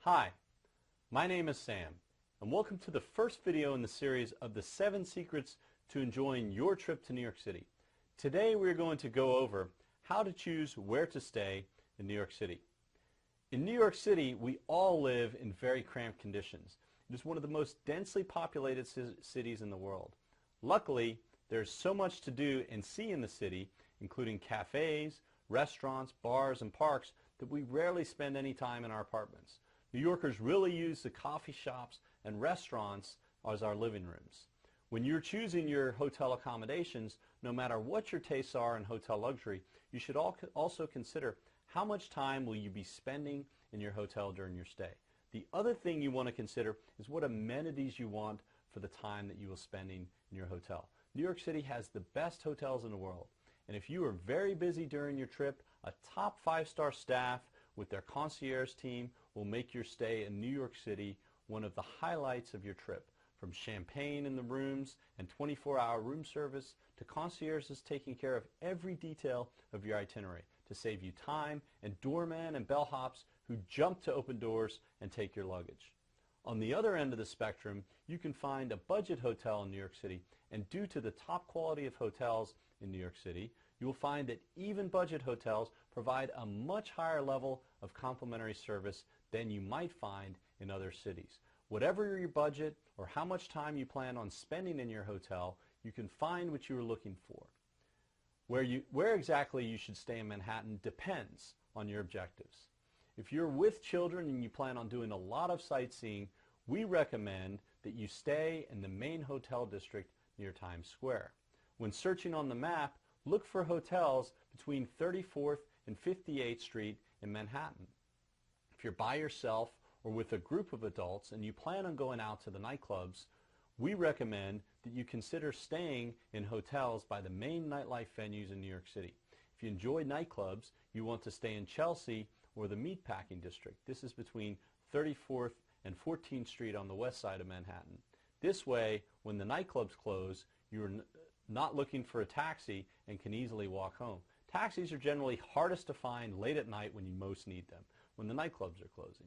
Hi, my name is Sam, and welcome to the first video in the series of the 7 secrets to enjoying your trip to New York City. Today we're going to go over how to choose where to stay in New York City. In New York City, we all live in very cramped conditions. It is one of the most densely populated cities in the world. Luckily, there's so much to do and see in the city, including cafes, restaurants, bars, and parks, that we rarely spend any time in our apartments. New Yorkers really use the coffee shops and restaurants as our living rooms. When you're choosing your hotel accommodations, no matter what your tastes are in hotel luxury, you should also consider how much time will you be spending in your hotel during your stay. The other thing you want to consider is what amenities you want for the time that you will spend in your hotel. New York City has the best hotels in the world, and if you are very busy during your trip, a top 5-star staff with their concierge team will make your stay in New York City one of the highlights of your trip. From champagne in the rooms and 24-hour room service to concierges taking care of every detail of your itinerary to save you time, and doormen and bellhops who jump to open doors and take your luggage. On the other end of the spectrum, you can find a budget hotel in New York City, and due to the top quality of hotels in New York City, you will find that even budget hotels provide a much higher level of complimentary service than you might find in other cities. Whatever your budget or how much time you plan on spending in your hotel, you can find what you are looking for. Where exactly you should stay in Manhattan depends on your objectives. If you're with children and you plan on doing a lot of sightseeing, we recommend that you stay in the main hotel district near Times Square. When searching on the map, look for hotels between 34th and 58th Street in Manhattan. If you're by yourself or with a group of adults and you plan on going out to the nightclubs, we recommend that you consider staying in hotels by the main nightlife venues in New York City. If you enjoy nightclubs, you want to stay in Chelsea or the Meatpacking District. This is between 34th and 14th Street on the west side of Manhattan. This way, when the nightclubs close, you're not looking for a taxi and can easily walk home. Taxis are generally hardest to find late at night when you most need them, when the nightclubs are closing.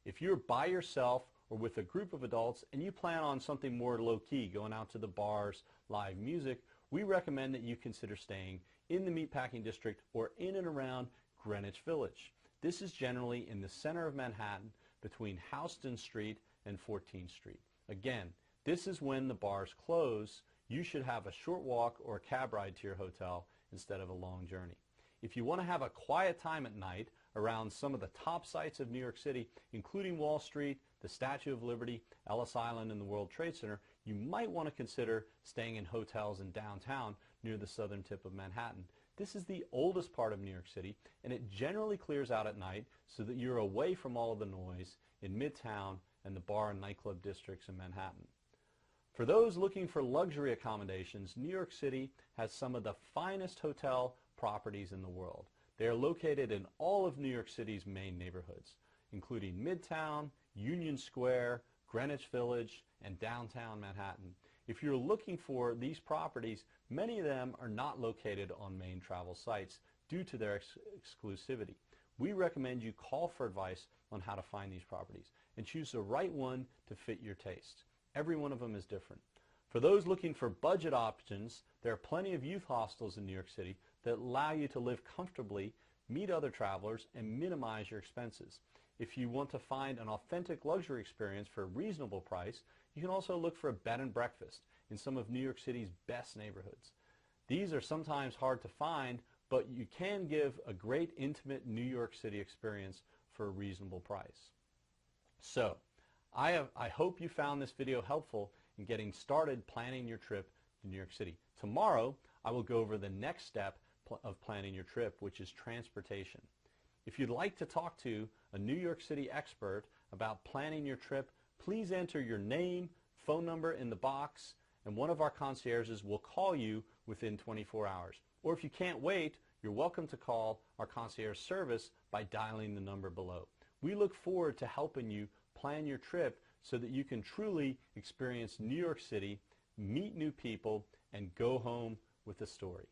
If you're by yourself or with a group of adults and you plan on something more low-key, going out to the bars, live music, we recommend that you consider staying in the Meatpacking District or in and around Greenwich Village. This is generally in the center of Manhattan between Houston Street and 14th Street. Again, this is when the bars close. You should have a short walk or a cab ride to your hotel instead of a long journey. If you want to have a quiet time at night around some of the top sites of New York City, including Wall Street, the Statue of Liberty, Ellis Island, and the World Trade Center, you might want to consider staying in hotels in downtown near the southern tip of Manhattan. This is the oldest part of New York City, and it generally clears out at night so that you're away from all of the noise in Midtown and the bar and nightclub districts in Manhattan. For those looking for luxury accommodations, New York City has some of the finest hotel properties in the world. They are located in all of New York City's main neighborhoods, including Midtown, Union Square, Greenwich Village, and downtown Manhattan. If you're looking for these properties, many of them are not located on main travel sites due to their exclusivity. We recommend you call for advice on how to find these properties and choose the right one to fit your taste. Every one of them is different. For those looking for budget options, there are plenty of youth hostels in New York City that allow you to live comfortably, meet other travelers, and minimize your expenses. If you want to find an authentic luxury experience for a reasonable price, you can also look for a bed and breakfast in some of New York City's best neighborhoods. These are sometimes hard to find, but you can give a great intimate New York City experience for a reasonable price. So, I hope you found this video helpful in getting started planning your trip to New York City. Tomorrow, I will go over the next step of planning your trip, which is transportation. If you'd like to talk to a New York City expert about planning your trip, please enter your name, phone number in the box, and one of our concierges will call you within 24 hours. Or if you can't wait, you're welcome to call our concierge service by dialing the number below. We look forward to helping you plan your trip so that you can truly experience New York City, meet new people, and go home with a story.